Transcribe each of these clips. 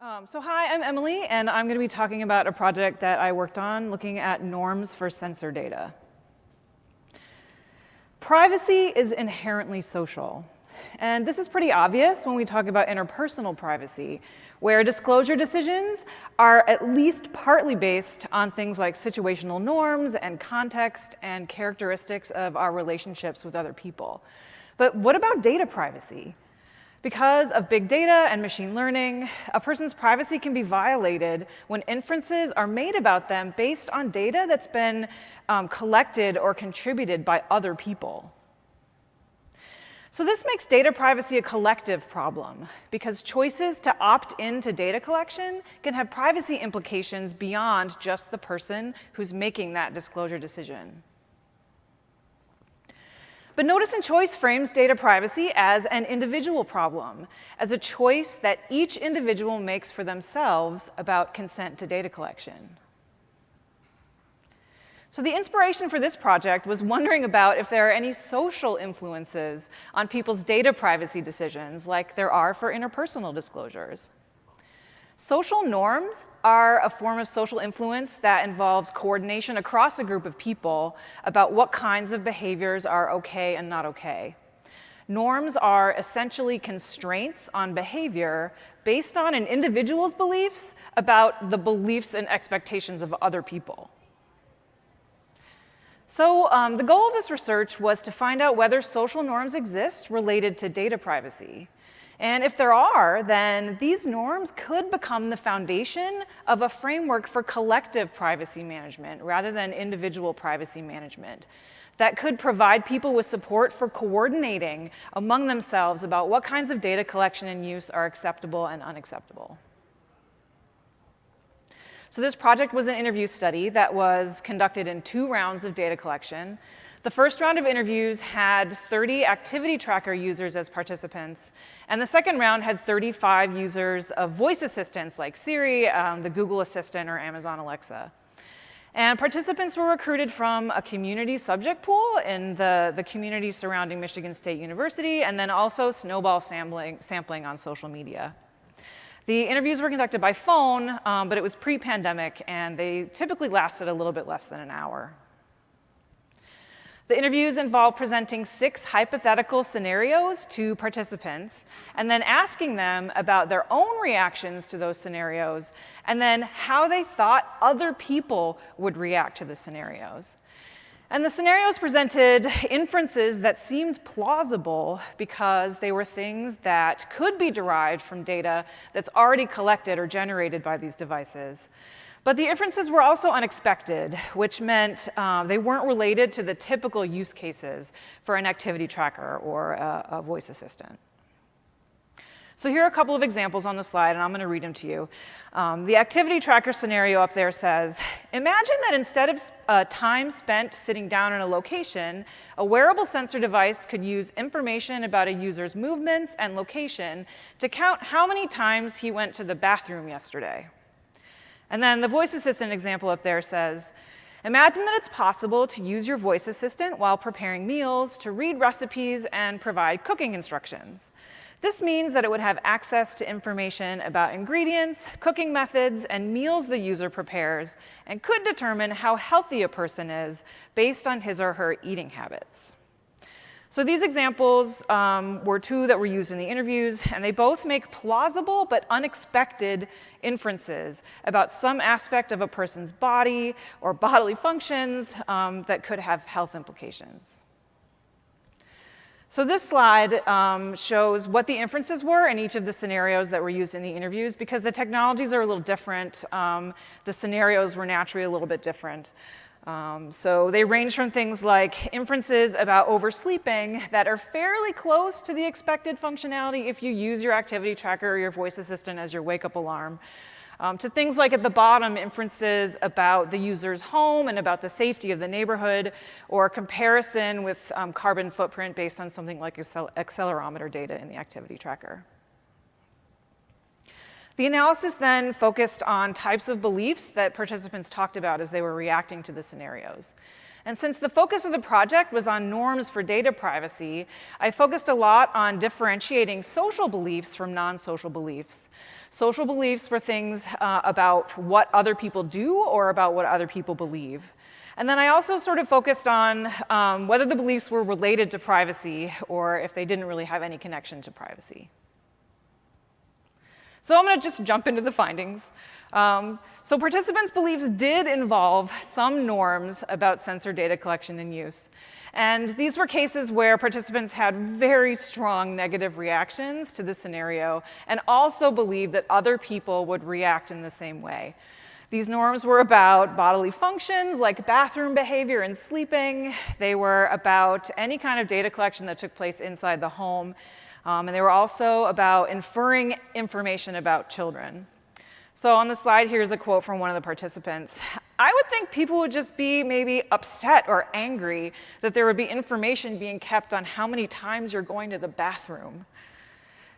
Hi, I'm Emilee, and I'm going to be talking about a project that I worked on looking at norms for sensor data. Privacy is inherently social, and this is pretty obvious when we talk about interpersonal privacy, where disclosure decisions are at least partly based on things like situational norms and context and characteristics of our relationships with other people. But what about data privacy? Because of big data and machine learning, a person's privacy can be violated when inferences are made about them based on data that's been collected or contributed by other people. So this makes data privacy a collective problem, because choices to opt into data collection can have privacy implications beyond just the person who's making that disclosure decision. But notice and choice frames data privacy as an individual problem, as a choice that each individual makes for themselves about consent to data collection. So the inspiration for this project was wondering about if there are any social influences on people's data privacy decisions, like there are for interpersonal disclosures. Social norms are a form of social influence that involves coordination across a group of people about what kinds of behaviors are okay and not okay. Norms are essentially constraints on behavior based on an individual's beliefs about the beliefs and expectations of other people. So the goal of this research was to find out whether social norms exist related to data privacy. And if there are, then these norms could become the foundation of a framework for collective privacy management rather than individual privacy management that could provide people with support for coordinating among themselves about what kinds of data collection and use are acceptable and unacceptable. So this project was an interview study that was conducted in 2 rounds of data collection. The first round of interviews had 30 activity tracker users as participants, and the second round had 35 users of voice assistants like Siri, the Google Assistant, or Amazon Alexa. And participants were recruited from a community subject pool in the community surrounding Michigan State University, and then also snowball sampling on social media. The interviews were conducted by phone, but it was pre-pandemic, and they typically lasted a little bit less than an hour. The interviews involved presenting 6 hypothetical scenarios to participants and then asking them about their own reactions to those scenarios and then how they thought other people would react to the scenarios. And the scenarios presented inferences that seemed plausible because they were things that could be derived from data that's already collected or generated by these devices. But the inferences were also unexpected, which meant they weren't related to the typical use cases for an activity tracker or a voice assistant. So here are a couple of examples on the slide, and I'm going to read them to you. The activity tracker scenario up there says, imagine that instead of time spent sitting down in a location, a wearable sensor device could use information about a user's movements and location to count how many times he went to the bathroom yesterday. And then the voice assistant example up there says, imagine that it's possible to use your voice assistant while preparing meals to read recipes and provide cooking instructions. This means that it would have access to information about ingredients, cooking methods, and meals the user prepares, and could determine how healthy a person is based on his or her eating habits. So these examples were 2 that were used in the interviews, and they both make plausible but unexpected inferences about some aspect of a person's body or bodily functions that could have health implications. So this slide shows what the inferences were in each of the scenarios that were used in the interviews. Because the technologies are a little different, the scenarios were naturally a little bit different. So they range from things like inferences about oversleeping that are fairly close to the expected functionality if you use your activity tracker or your voice assistant as your wake-up alarm, to things like at the bottom, inferences about the user's home and about the safety of the neighborhood, or comparison with carbon footprint based on something like accelerometer data in the activity tracker. The analysis then focused on types of beliefs that participants talked about as they were reacting to the scenarios. And since the focus of the project was on norms for data privacy, I focused a lot on differentiating social beliefs from non-social beliefs. Social beliefs were things about what other people do or about what other people believe. And then I also sort of focused on whether the beliefs were related to privacy or if they didn't really have any connection to privacy. So I'm going to just jump into the findings. So participants' beliefs did involve some norms about sensor data collection and use. And these were cases where participants had very strong negative reactions to the scenario and also believed that other people would react in the same way. These norms were about bodily functions like bathroom behavior and sleeping. They were about any kind of data collection that took place inside the home. And they were also about inferring information about children. So on the slide, here's a quote from one of the participants. I would think people would just be maybe upset or angry that there would be information being kept on how many times you're going to the bathroom.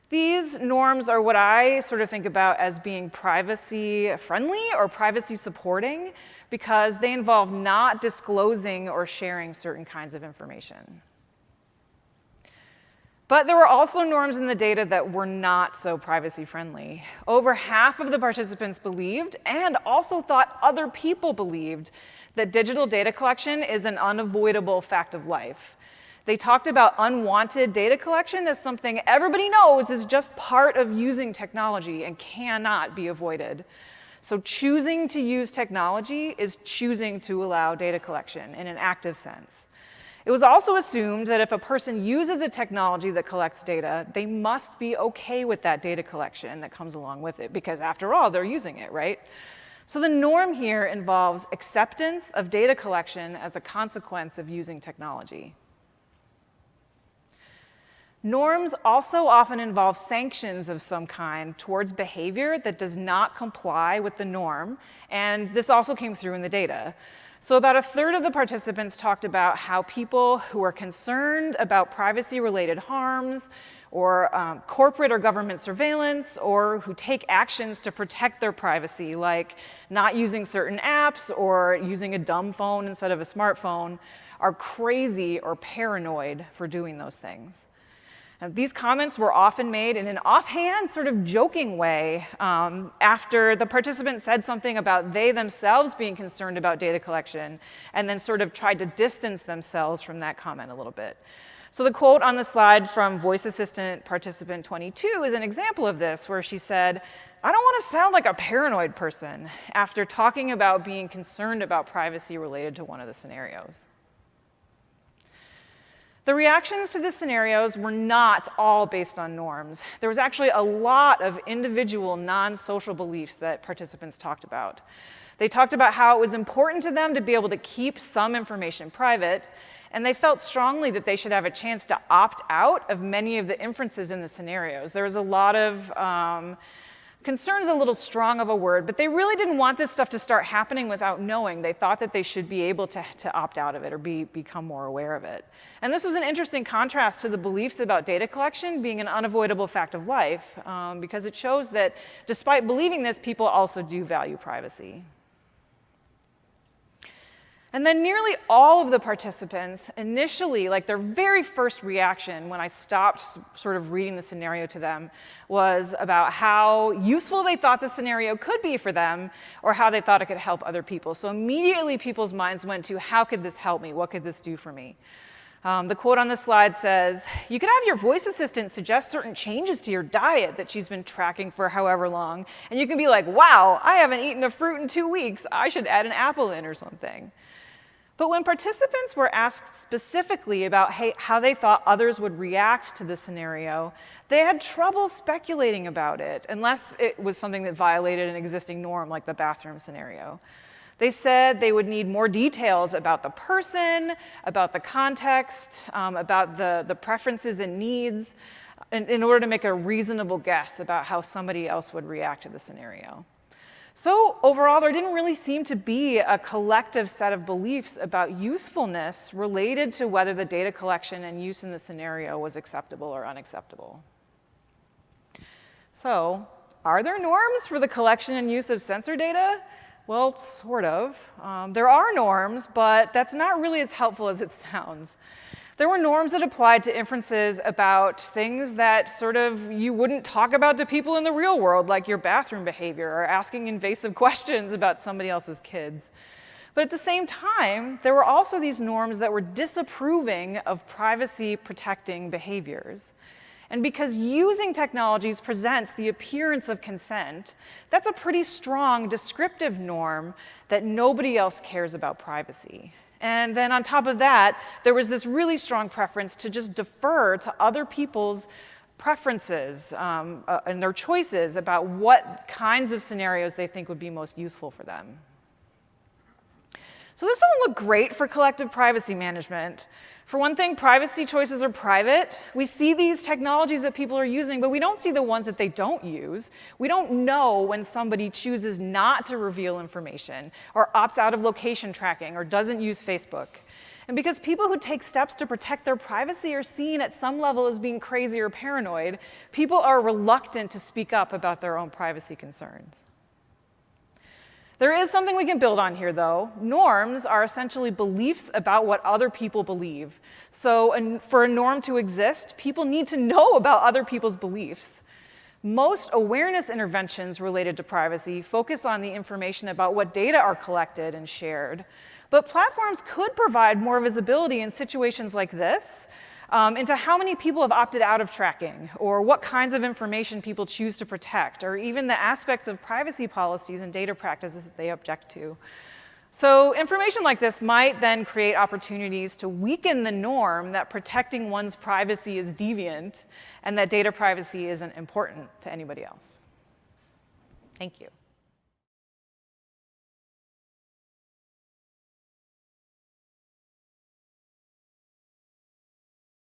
These norms are what I sort of think about as being privacy friendly or privacy supporting because they involve not disclosing or sharing certain kinds of information. But there were also norms in the data that were not so privacy friendly. Over half of the participants believed, and also thought other people believed, that digital data collection is an unavoidable fact of life. They talked about unwanted data collection as something everybody knows is just part of using technology and cannot be avoided. So choosing to use technology is choosing to allow data collection in an active sense. It was also assumed that if a person uses a technology that collects data, they must be okay with that data collection that comes along with it, because after all, they're using it, right? So the norm here involves acceptance of data collection as a consequence of using technology. Norms also often involve sanctions of some kind towards behavior that does not comply with the norm, and this also came through in the data. So about a third of the participants talked about how people who are concerned about privacy-related harms or corporate or government surveillance or who take actions to protect their privacy, like not using certain apps or using a dumb phone instead of a smartphone, are crazy or paranoid for doing those things. These comments were often made in an offhand, sort of joking way after the participant said something about they themselves being concerned about data collection and then sort of tried to distance themselves from that comment a little bit. So the quote on the slide from voice assistant participant 22 is an example of this, where she said, "I don't want to sound like a paranoid person," after talking about being concerned about privacy related to one of the scenarios. The reactions to the scenarios were not all based on norms. There was actually a lot of individual non-social beliefs that participants talked about. They talked about how it was important to them to be able to keep some information private, and they felt strongly that they should have a chance to opt out of many of the inferences in the scenarios. There was a lot of concern is a little strong of a word, but they really didn't want this stuff to start happening without knowing. They thought that they should be able to opt out of it or become more aware of it. And this was an interesting contrast to the beliefs about data collection being an unavoidable fact of life, because it shows that despite believing this, people also do value privacy. And then nearly all of the participants initially, like their very first reaction when I stopped sort of reading the scenario to them, was about how useful they thought the scenario could be for them or how they thought it could help other people. So immediately people's minds went to, how could this help me? What could this do for me? The quote on the slide says, "You could have your voice assistant suggest certain changes to your diet that she's been tracking for however long, and you can be like, wow, I haven't eaten a fruit in 2 weeks. I should add an apple in or something." But when participants were asked specifically about how they thought others would react to the scenario, they had trouble speculating about it, unless it was something that violated an existing norm, like the bathroom scenario. They said they would need more details about the person, about the context, about the preferences and needs, in order to make a reasonable guess about how somebody else would react to the scenario. So overall, there didn't really seem to be a collective set of beliefs about usefulness related to whether the data collection and use in the scenario was acceptable or unacceptable. So, are there norms for the collection and use of sensor data? Well, sort of. There are norms, but that's not really as helpful as it sounds. There were norms that applied to inferences about things that sort of you wouldn't talk about to people in the real world, like your bathroom behavior or asking invasive questions about somebody else's kids. But at the same time, there were also these norms that were disapproving of privacy-protecting behaviors. And because using technologies presents the appearance of consent, that's a pretty strong descriptive norm that nobody else cares about privacy. And then on top of that, there was this really strong preference to just defer to other people's preferences and their choices about what kinds of scenarios they think would be most useful for them. So this doesn't look great for collective privacy management. For one thing, privacy choices are private. We see these technologies that people are using, but we don't see the ones that they don't use. We don't know when somebody chooses not to reveal information or opts out of location tracking or doesn't use Facebook. And because people who take steps to protect their privacy are seen at some level as being crazy or paranoid, people are reluctant to speak up about their own privacy concerns. There is something we can build on here, though. Norms are essentially beliefs about what other people believe. So for a norm to exist, people need to know about other people's beliefs. Most awareness interventions related to privacy focus on the information about what data are collected and shared. But platforms could provide more visibility in situations like this into how many people have opted out of tracking, or what kinds of information people choose to protect, or even the aspects of privacy policies and data practices that they object to. So information like this might then create opportunities to weaken the norm that protecting one's privacy is deviant and that data privacy isn't important to anybody else. Thank you.